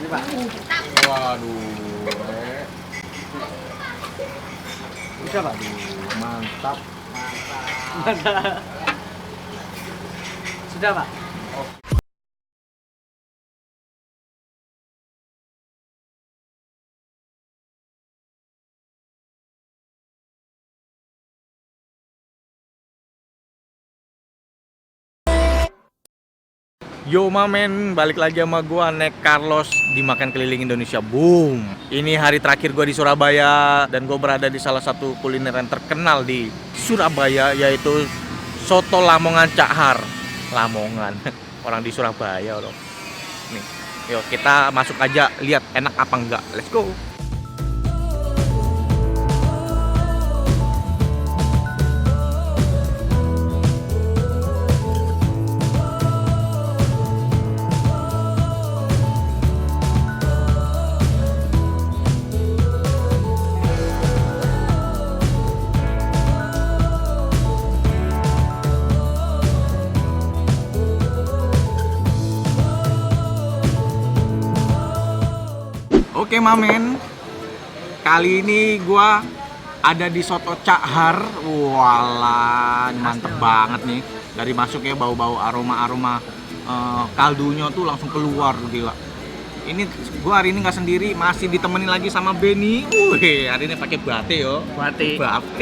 Pak. Waduh. Bisa, Pak? Mantap. Mantap. Sudah, Pak. Yo mamen, balik lagi sama gua Nek Carlos di Makan Keliling Indonesia. Boom. Ini hari terakhir gua di Surabaya dan gua berada di salah satu kuliner yang terkenal di Surabaya, yaitu soto Lamongan Cak Har. Lamongan. Orang di Surabaya loh. Nih. Yuk kita masuk aja lihat enak apa enggak. Let's go. Oke mamen, kali ini gua ada di Soto Cak Har. Walah, mantep banget nih. Dari masuknya bau-bau aroma-aroma kaldunya tuh langsung keluar, gila. Ini gua hari ini nggak sendiri, masih ditemenin lagi sama Benny. Wih, hari ini pakai bate yo. Bate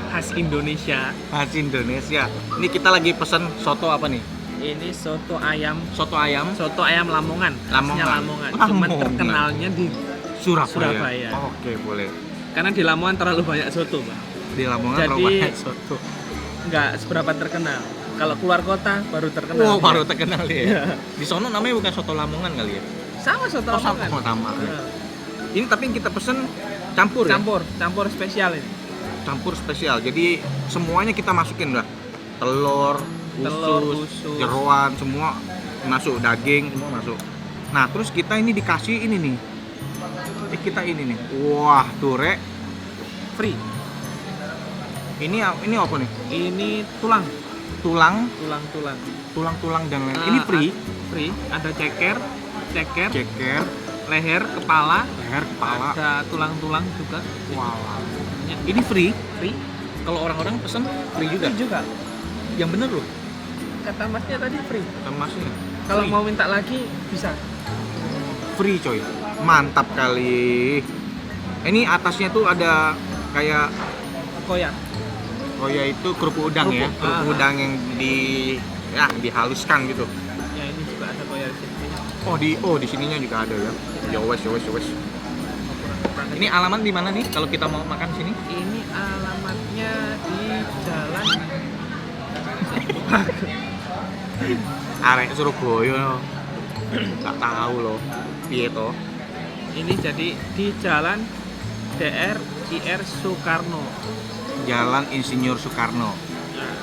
khas Indonesia. Khas Indonesia. Ini kita lagi pesen soto apa nih? Ini soto ayam. Soto ayam Soto ayam Lamongan. Khasnya Lamongan. Cuman Lamongan. terkenalnya di Surabaya. Oke, boleh. karena di Lamongan terlalu banyak soto, Pak. Di Lamongan Jadi, terlalu banyak soto. Nggak seberapa terkenal. Kalau keluar kota baru terkenal. Oh, baru terkenal ya. Di sono namanya bukan soto Lamongan kali ya? Sama soto Oh, Lamongan. sama. Nah, Ini tapi yang kita pesen campur ya? campur spesial ini. Campur spesial. Jadi semuanya kita masukin udah. Telur, usus, jeroan semua masuk, daging semua masuk. Nah, terus kita ini dikasih ini nih. Kita ini nih. Wah, tuh rek. Free. Ini apa nih? Ini tulang Tulang dan lain. Ini free. Free. Ada ceker, Ceker, leher, kepala, kepala. ada tulang-tulang juga. Wah. Ini free. Free. Kalau orang-orang pesen free juga. Free juga. Yang bener loh. Kata masnya tadi free. Masnya. Kalau Free. mau minta lagi bisa. Free coy. Mantap kali. Ini atasnya tuh ada kayak Koyak. itu kerupuk udang ya. Kerupuk udang yang dihaluskan gitu. Ya ini juga ada koyak di sini. Di sininya juga ada ya. Ya wes. Ini alamat di mana nih kalau kita mau makan sini? Ini alamatnya di jalan Arek Surabaya. Enggak tahu loh. Piye to? ini jadi di jalan DR IR Soekarno. Jalan Insinyur Soekarno. Nah,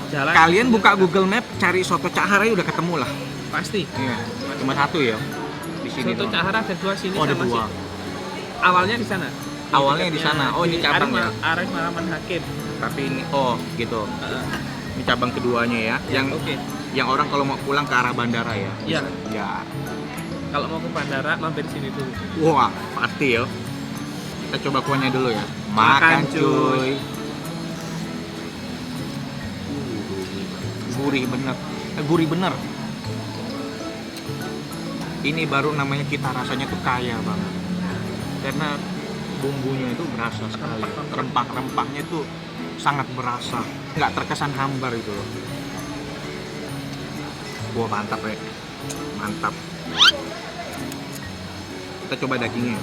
jalan Kalian Insinyur buka Soekarno. Google Map cari soto Cak Har aja udah ketemu lah. Pasti. Iya. Cuma satu ya. Di sini Soto doang. Cak Har ada dua sini Oh, ada sama dua. sini. Awalnya di sana. Awalnya di sana. Oh, ini cabang ya. Arif Maraman Hakim. Tapi ini gitu. Heeh. Ini cabang keduanya ya. Oke. Yang orang kalau mau pulang ke arah bandara ya. Iya. Ya. Kalau mau ke bandara mampir sini dulu. Wah, pasti ya. Kita coba kuahnya dulu ya. Makan, cuy. Gurih bener. Ini baru namanya kita rasanya tuh kaya banget. Karena bumbunya itu berasa sekali. Rempah-rempahnya tuh sangat berasa. Nggak terkesan hambar itu loh. Wah, mantap ya. Mantap. Kita coba dagingnya.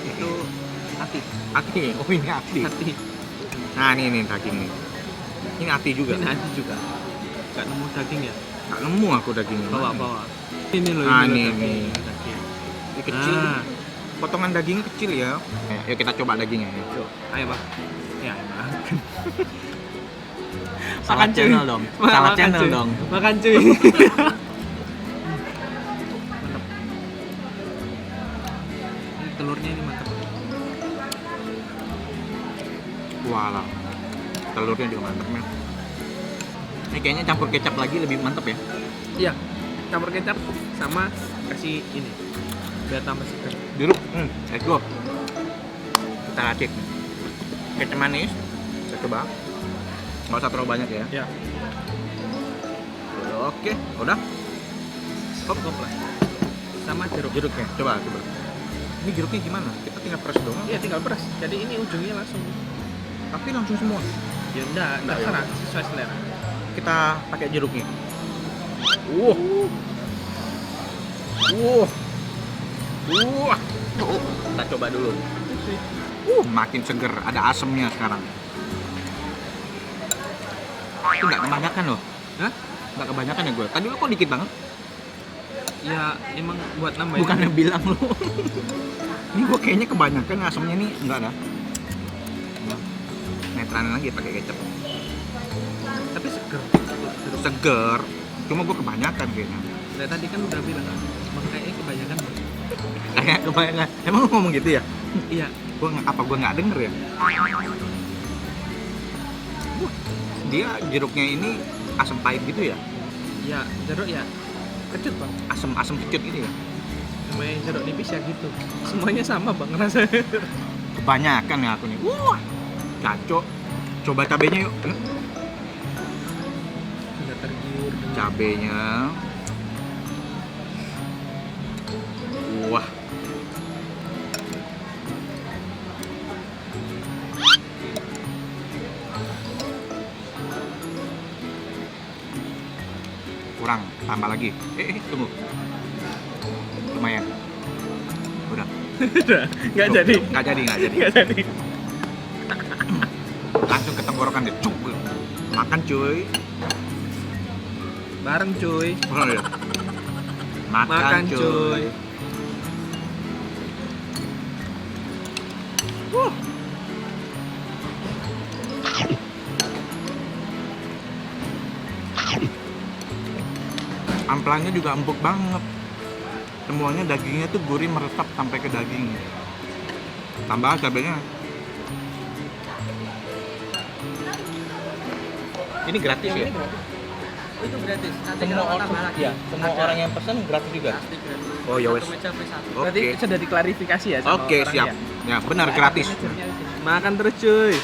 Itu hati. Oh, ini hati. Hati. Nah, ini daging nih. Ini hati juga. Ini hati juga. Gak nemu daging ya? Nggak nemu aku dagingnya. Bawa. Ini loh. Ah, loh ini. daging. Ini kecil. Ah. Potongan dagingnya kecil ya. Yuk kita coba dagingnya ya. Yuk, ayo Pak. Ya, makan. Salah Makan, cuy. channel dong. Salah Makan, channel cuy. dong. Makan cuy. Mantap. Ini telurnya ini mantap. Walah. Telurnya juga mantap ya. Ini kayaknya campur kecap lagi lebih mantap ya. Iya. Campur kecap sama kasih ini. biar tambah segar. Jeruk, let's go. Kita racik. Kecap manis, kita coba. Nggak usah terlalu banyak ya. Ya, Oke, udah. hop lah. Sama jeruk. Jeruknya, coba. Ini jeruknya gimana? Kita tinggal press doang. Iya, tinggal peras. Jadi ini ujungnya langsung. Tapi langsung semua. Ya enggak Enggak, ya. terserah sesuai selera. Kita pakai jeruknya. Wuh. Kita coba dulu. Makin seger, ada asemnya sekarang. Itu nggak kebanyakan loh. Hah? Nggak kebanyakan ya gue. Tadi lo kok dikit banget? Ya emang buat nambahin. Bukannya bilang lo. Ini gue kayaknya kebanyakan asemnya nih. Enggak ada. Netranin lagi pakai kecap. Tapi seger. Seger. Cuma gue kebanyakan kayaknya. Dari tadi kan udah bilang, Bang kayaknya kebanyakan. Bang." Kayak kebanyakan. Emang lo ngomong gitu ya? Iya. Gue nggak denger ya? Dia jeruknya ini asam pahit gitu ya? Ya jeruk ya kecut bang. Asam kecut gitu ya? Namanya jeruk nipis ya gitu. Semuanya sama bang rasanya. Kebanyakan ya aku nih. Wah, kacau. Coba cabenya yuk. Udah tergiur. Cabenya. Wah. Kurang, tambah lagi. Tunggu. Lumayan. Udah. Udah. Nggak Cukup. jadi. Nggak jadi. Nggak jadi. Langsung ke tenggorokan deh. Cuk. Makan cuy. Bareng cuy. Oh, iya. Makan cuy. Amplangnya juga empuk banget. Semuanya dagingnya tuh gurih meresap sampai ke daging. Tambah cabenya. Ini gratis ya? Itu gratis. Nanti Semua kalau orang, tambah lagi. ya, semua Ada. orang yang pesan gratis juga. Pasti gratis. Oh, ya wes. Satu meja beli satu. Oke. Berarti sudah diklarifikasi ya sama Oke, orang siap. ya? Ya, benar gratis. Makan terus cuy.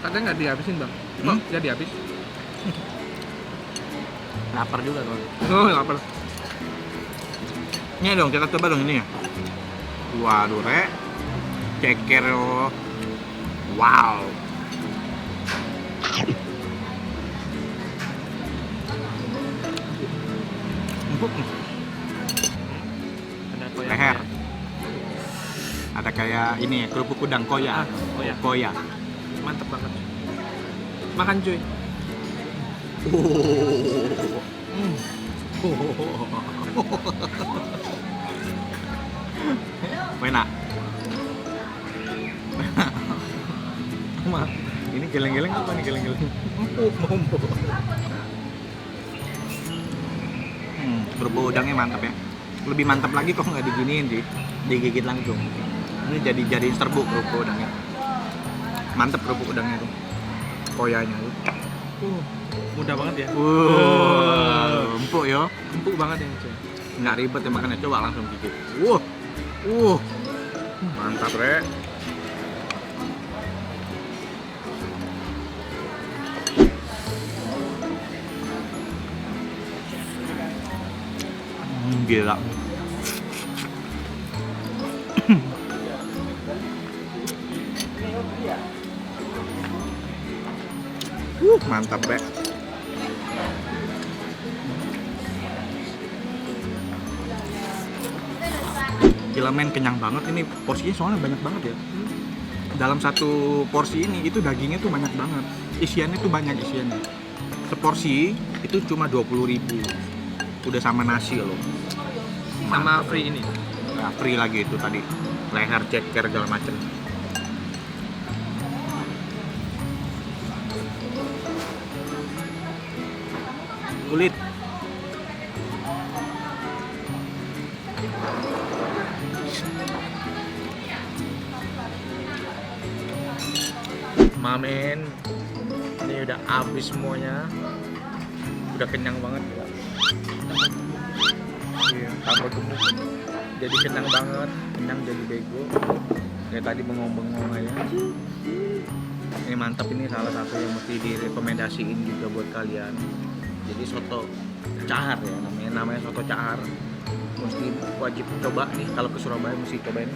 Kadang nggak dihabisin bang. Kok nggak dihabis? Lapar juga tuh. Oh lapar. Ini dong, kita coba dong ini ya. Waduh, Rek. Ceker loh. Wow. Empuk nih. Ada koyak. Leher. Ada kayak ini ya, kerupuk udang koya. Koyak. Koya. Mantep banget. Makan cuy. Enak. Ini geleng-geleng apa nih geleng-geleng? Empuk. Kerupuk udangnya mantap ya. Lebih mantap lagi kok nggak diginiin sih, digigit langsung. Ini jadi serbuk kerupuk udangnya. Mantap kerupuk udangnya tuh. Koyanya tuh. Mudah banget ya. Empuk ya. Empuk banget ya cuy. Nggak ribet ya makannya, coba langsung gigit. Mantap, Rek. Gila. Mantap, Rek. Gila men, kenyang banget ini. Porsinya soalnya banyak banget ya. Dalam satu porsi ini itu dagingnya tuh banyak banget. Isiannya tuh banyak isiannya. Seporsi itu cuma 20.000. Udah sama nasi loh. Sama free ini. Nah, free lagi itu tadi. Leher, ceker, segala macem. Kulit. Mamen, ini udah habis semuanya. Udah kenyang banget. Iya. tambah gemuk. Jadi kenyang banget, kenyang jadi bego. Kayak tadi bengong-bengong aja. Ini mantap, ini salah satu yang mesti direkomendasiin juga buat kalian. Jadi soto Cahar ya namanya soto Cahar. Mesti wajib coba nih kalau ke Surabaya, mesti cobain.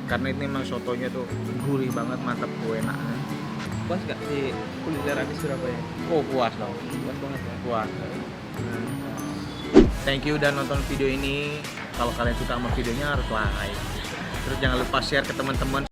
Karena ini memang sotonya tuh gurih banget, mantap, enak. Puas gak di kulineran di Surabaya? Oh puas dong, Puas banget ya. puas. Thank you udah nonton video ini. Kalau kalian suka sama videonya harus like. Terus jangan lupa share ke teman-teman